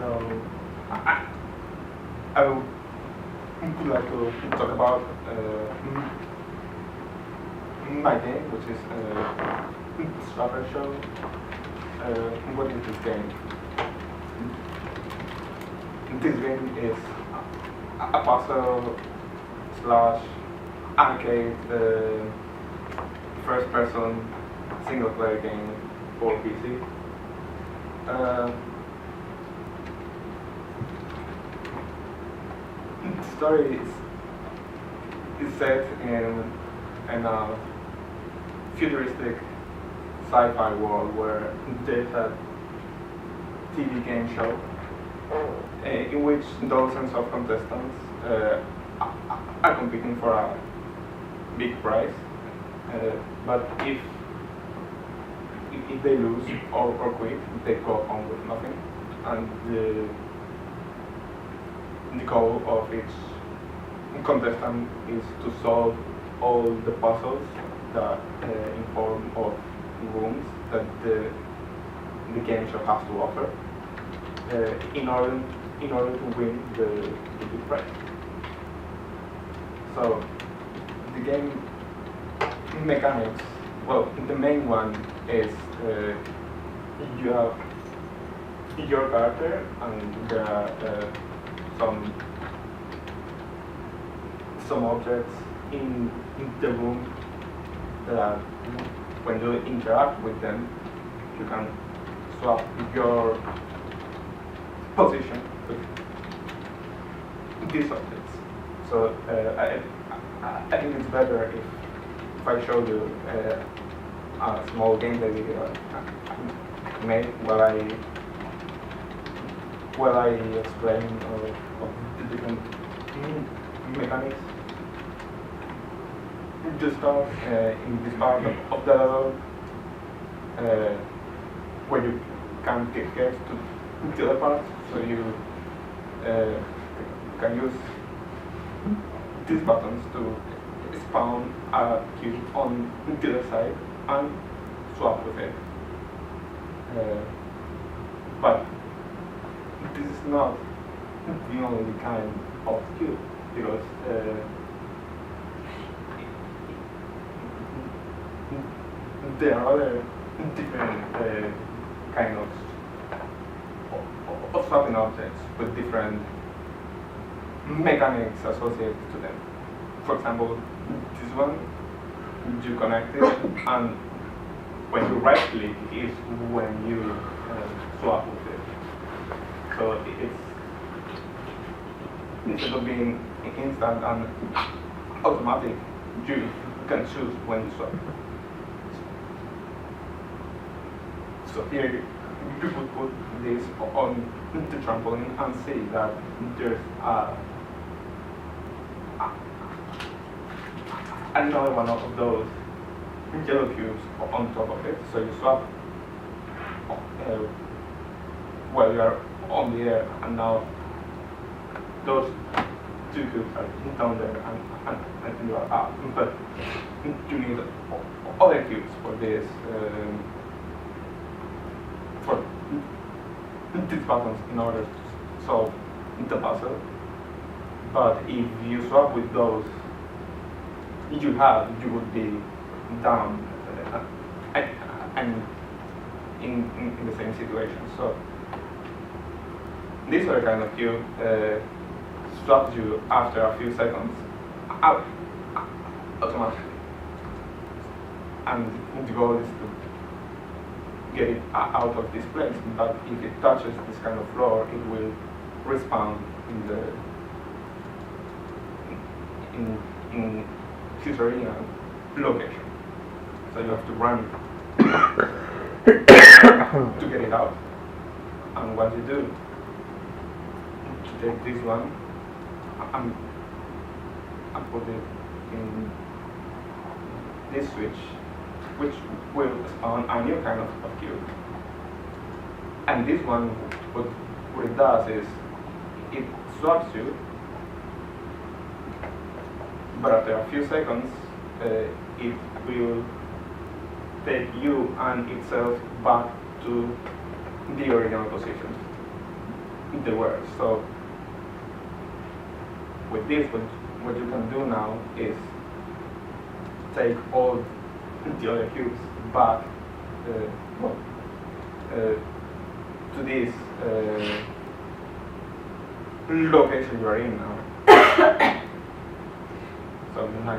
So I would like to talk about my game, which is Strapper Show. What is this game? This game is a puzzle slash arcade first person single player game for PC. The story is set in a futuristic sci-fi world where there's a TV game show in which dozens of contestants are competing for a big prize. But if they lose or quit, they go home with nothing. And the goal of each contestant is to solve all the puzzles that in form of rooms that the game show has to offer in order to win the big prize. So the game mechanics, well, the main one is you have your character and there are some objects in the room that when you interact with them, you can swap your position with these objects. So I think it's better if I show you a small gameplay video I made while I explain of the different mechanics. Just start in this part of the level where you can get to the other parts, so you can use these buttons to spawn a cube on the other side and swap with it. But this is not the only kind of cube, because there are other different kind of swapping objects with different mechanics associated to them. For example, this one, you connect it, and when you right click is when you swap with it. So it's, instead of being instant and automatic, you can choose when to swap. So here you could put this on the trampoline and see that there's another one of those yellow cubes on top of it. So you swap while you are on the air, and now those two cubes are down there and you are up. But you need other cubes for this. For these buttons in order to solve the puzzle. But if you swap with those you would be down and in the same situation. So this other kind of cube swaps you after a few seconds out automatically. And the goal is to get it out of this place, but if it touches this kind of floor, it will respawn in future location. So you have to run to get it out. And what you do, you take this one and put it in this switch, which will spawn a new kind of cube. And this one, what it does is, it swaps you, but after a few seconds, it will take you and itself back to the original position. they were. So with this, what you can do now is take all the other cubes back to this location you are in now. So now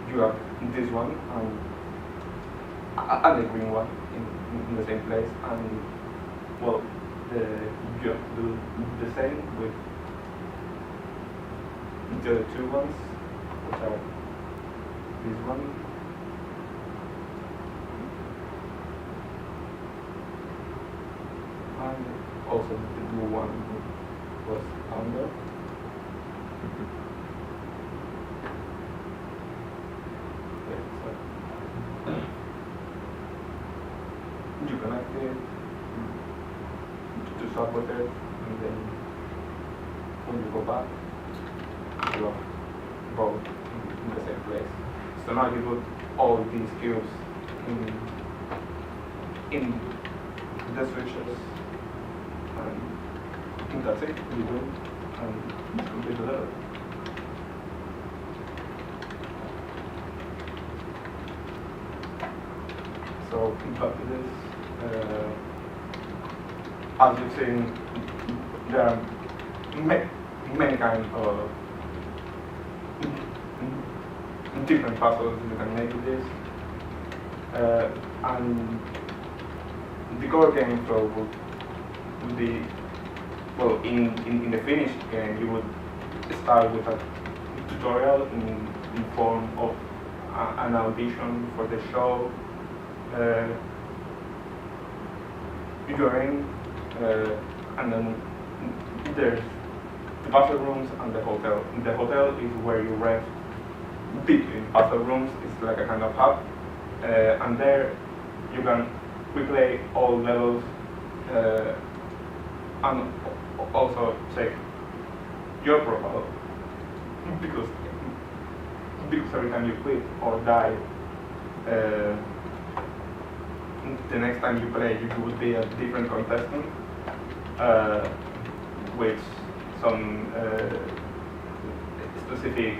you have this one and the green one in the same place, and well, you have to do the same with the other two ones, which are this one and also the blue one was under. You connect it to swap with it, and then when you go back, you have both in the same place. So now you put all these cubes in the switches, and that's it. You do it, and it's complete the level. So back to this. As you've seen, there are many kinds of different puzzles you can make with this, and the core game flow would be, well, in the finished game you would start with a tutorial in form of an audition for the show. You're in, and then there's the puzzle rooms and the hotel. The hotel is where you rest between puzzle rooms. It's like a kind of hub, and there you can replay all levels and also check your profile, because every time you quit or die, the next time you play, you would be a different contestant with some specific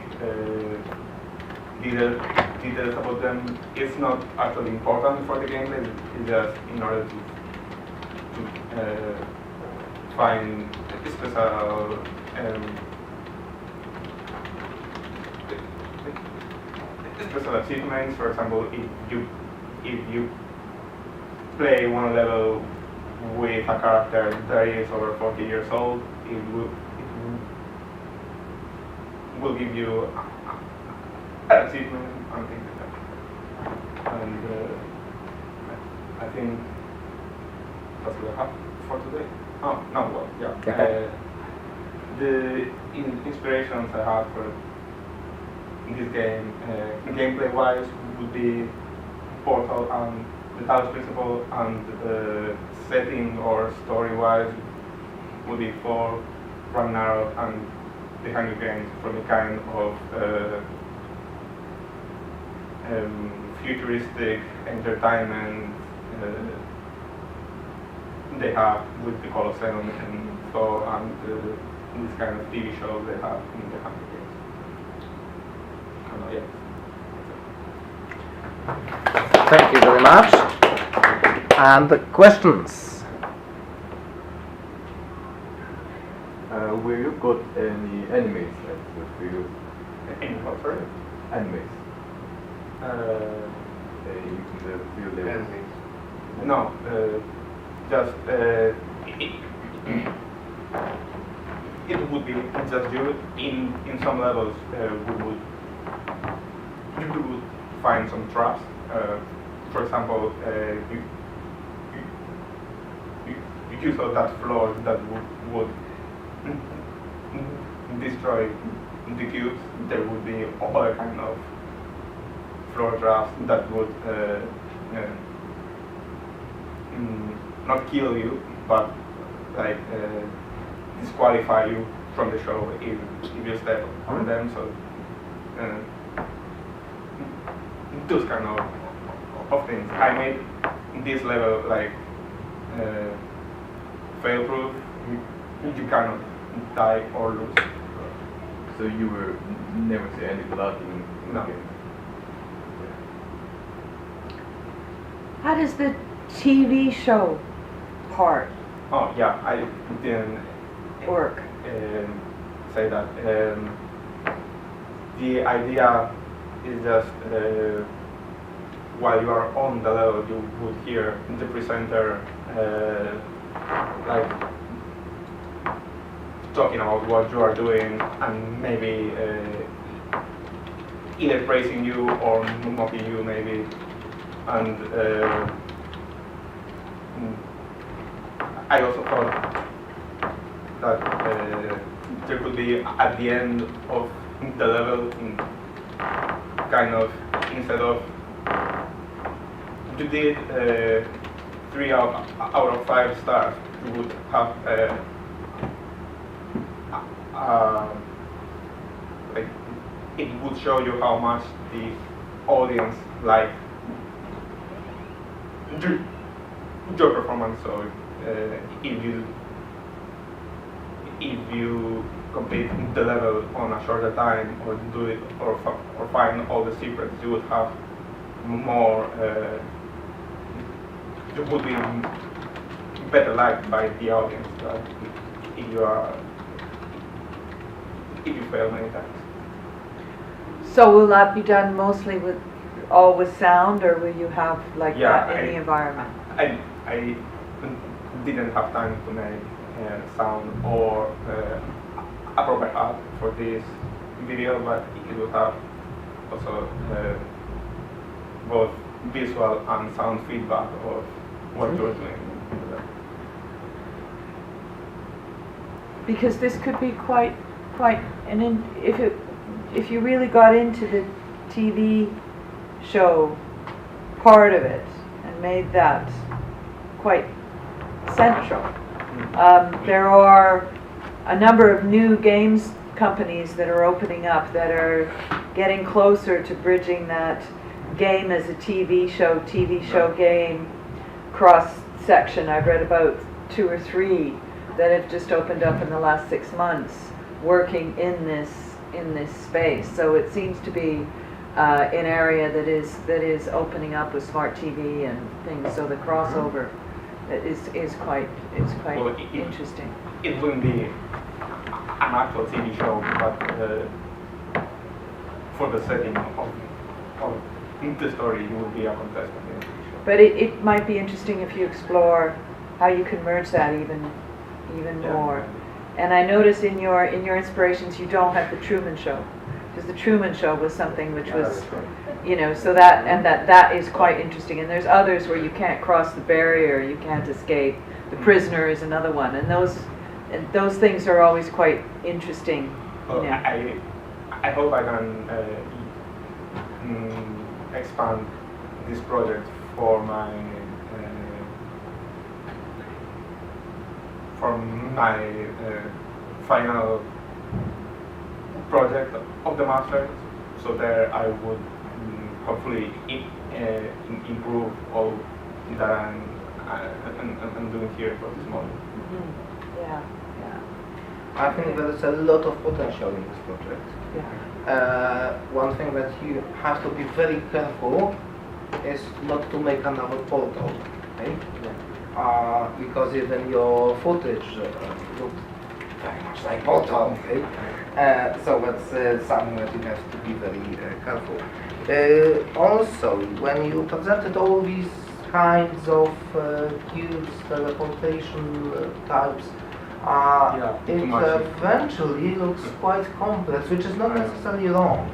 details about them. It's not actually important for the gameplay, it's just in order to find special achievements. For example, if you play one level with a character that is over 40 years old, it will give you an achievement and things like that. And I think that's what I have for today. Oh, no, well, yeah. The inspirations I had for this game, gameplay-wise, would be Portal and the Talos Principle, and setting or story-wise would be for Ragnarok and the Hunger Games, for the kind of futuristic entertainment they have with the Colosseum and so, and this kind of TV show they have in the Hunger Games. Thank you very much. And the questions? Will you got any enemies at the field? Any what, sorry? Enemies. In the field levels? No, just it would be just you. In some levels, you would find some traps. For example, you saw that floor that would destroy the cubes. There would be other kind of floor traps that would not kill you, but like disqualify you from the show if you step on them. So those kind of things. I made this level like fail-proof. you cannot die or lose. So you were never see any blood in No. the game? How does the TV show part Oh yeah, I didn't work? say that. The idea is just while you are on the level, you would hear the presenter like talking about what you are doing and maybe either praising you or mocking you maybe, and I also thought that there could be at the end of the level kind of, instead of you did 3 out of 5 stars, you would have like it would show you how much the audience liked your performance. So if you complete the level on a shorter time, or do it, or find all the secrets, you would have more. You would be better liked by the audience than if you fail many times. So will that be done mostly with all with sound, or will you have like Yeah, that in the environment? I didn't have time to make sound or a proper art for this video, but it will have also both visual and sound feedback of what you're doing. Because this could be quite, and if you really got into the TV show part of it and made that quite central. There are a number of new games companies that are opening up that are getting closer to bridging that game as a TV show game cross section. I've read about 2 or 3 that have just opened up in the last 6 months, working in this space. So it seems to be an area that is opening up with smart TV and things. So the crossover is quite Well, interesting. It wouldn't be an actual TV show, but for the setting of the story, you would be a contestant in the TV show. But it might be interesting if you explore how you can merge that even more. And I notice in your inspirations you don't have the Truman Show, because the Truman Show was something which was, so that is quite interesting. And there's others where you can't cross the barrier, you can't escape. The Prisoner is another one, and those things are always quite interesting. Well, I hope I can expand this project for my final project of the master. So there I would hopefully improve all that I'm doing here for this moment. Mm-hmm. Yeah. I think there is a lot of potential in this project. Yeah. One thing that you have to be very careful is not to make another portal, okay? Because even your footage looked very much like portal, okay? So that's something that you have to be very careful. Also, when you presented all these kinds of cubes, teleportation types, it eventually looks quite complex, which is not necessarily wrong.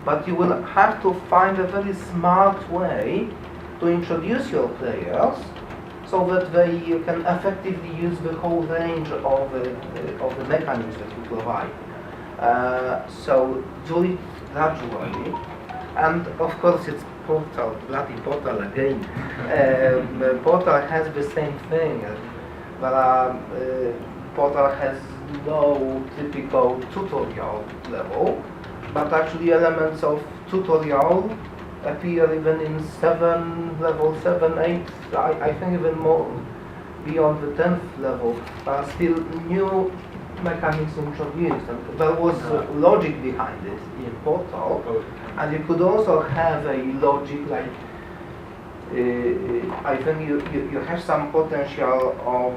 But you will have to find a very smart way to introduce your players so that you can effectively use the whole range of the mechanisms that you provide. So do it gradually, and of course it's Portal, bloody Portal again. Portal has the same thing. Portal has no typical tutorial level, but actually elements of tutorial appear even in level 7, 8, I think even more beyond the 10th level, still new mechanics introduced, and there was logic behind it in Portal, and you could also have a logic like I think you have some potential of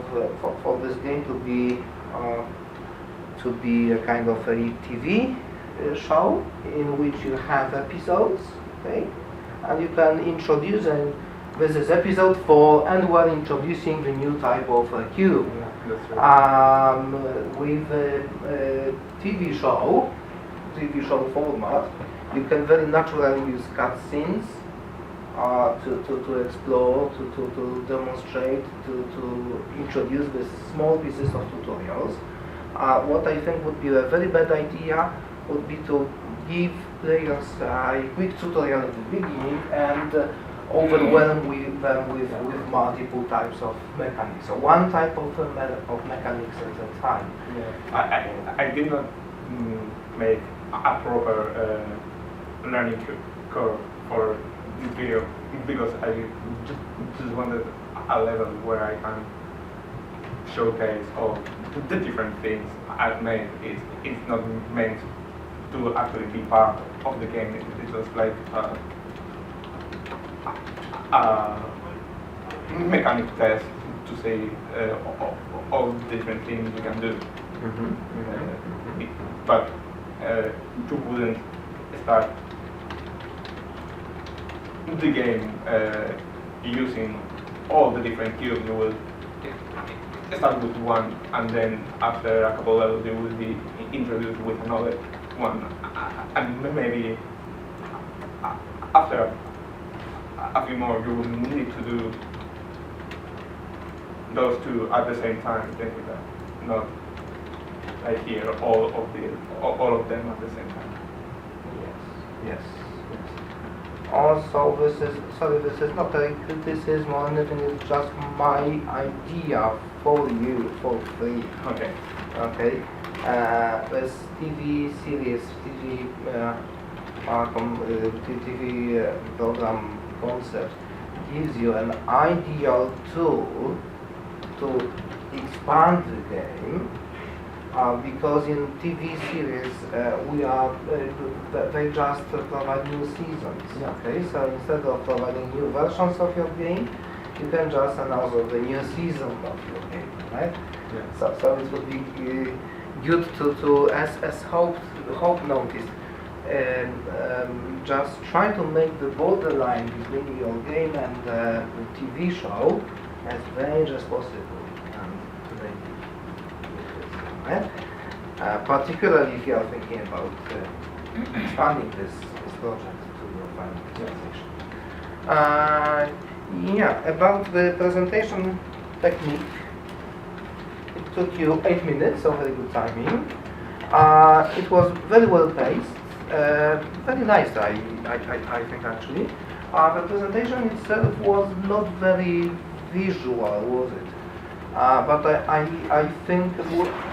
for this game to be a kind of a TV show in which you have episodes, okay, and you can introduce this is episode 4, and we're introducing the new type of cube. Yeah, that's right. With a TV show format, you can very naturally use cutscenes to explore, to demonstrate, to introduce these small pieces of tutorials. What I think would be a very bad idea would be to give players a quick tutorial at the beginning and overwhelm them with multiple types of mechanics. So one type of mechanics at a time. Yeah. I did not make a proper learning curve for this video because I just wanted a level where I can showcase all the different things I've made. It's not meant to actually be part of the game. It's just like mechanic test to say all the different things you can do. But you wouldn't start the game using all the different cubes. You will start with one, and then after a couple levels you will be introduced with another one, and maybe after a few more you will need to do those two at the same time, things like that. Not like here, all of them at the same time. Yes. Also, this is not a criticism or anything, it's just my idea for you, for free. Okay. Okay. This TV series, TV program concept gives you an ideal tool to expand the game. Because in TV series they just provide new seasons. Okay, so instead of providing new versions of your game, you can just announce the new season of your game, right? Yeah. So it would be good to as Hope noticed, just try to make the borderline between your game and the TV show as range as possible. Particularly if you are thinking about expanding this project to your final presentation. About the presentation technique, it took you 8 minutes, so very good timing. It was very well paced, very nice, I think actually. The presentation itself was not very visual, was it? But I think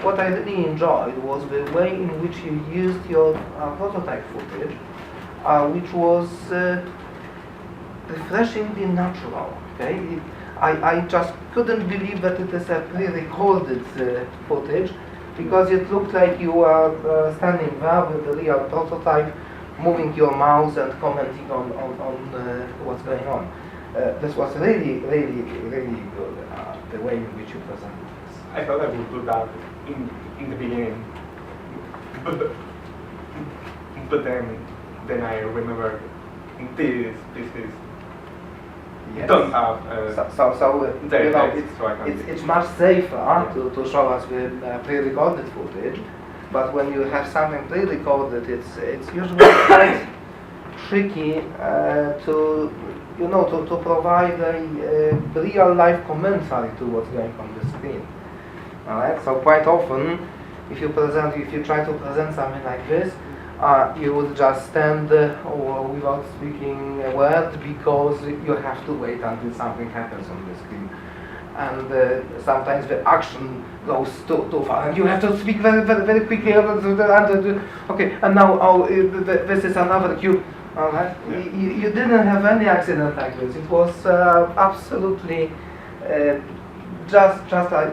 what I really enjoyed was the way in which you used your prototype footage, which was refreshingly natural. Okay, I just couldn't believe that it is a pre-recorded footage, because it looked like you were standing there with the real prototype, moving your mouse and commenting on what's going on. This was really good, the way in which you presented this. I thought I would do that in the beginning, but then I remembered this is don't have it's much safer to show us the pre-recorded footage, but when you have something pre-recorded, it's usually quite tricky to provide a real life commentary to what's going on the screen. Alright, so quite often, if you try to present something like this, you would just stand without speaking a word, because you have to wait until something happens on the screen. And sometimes the action goes too far, and you have to speak very, very, very quickly. Okay, and now this is another cue. Alright, you didn't have any accident like this. It was absolutely just like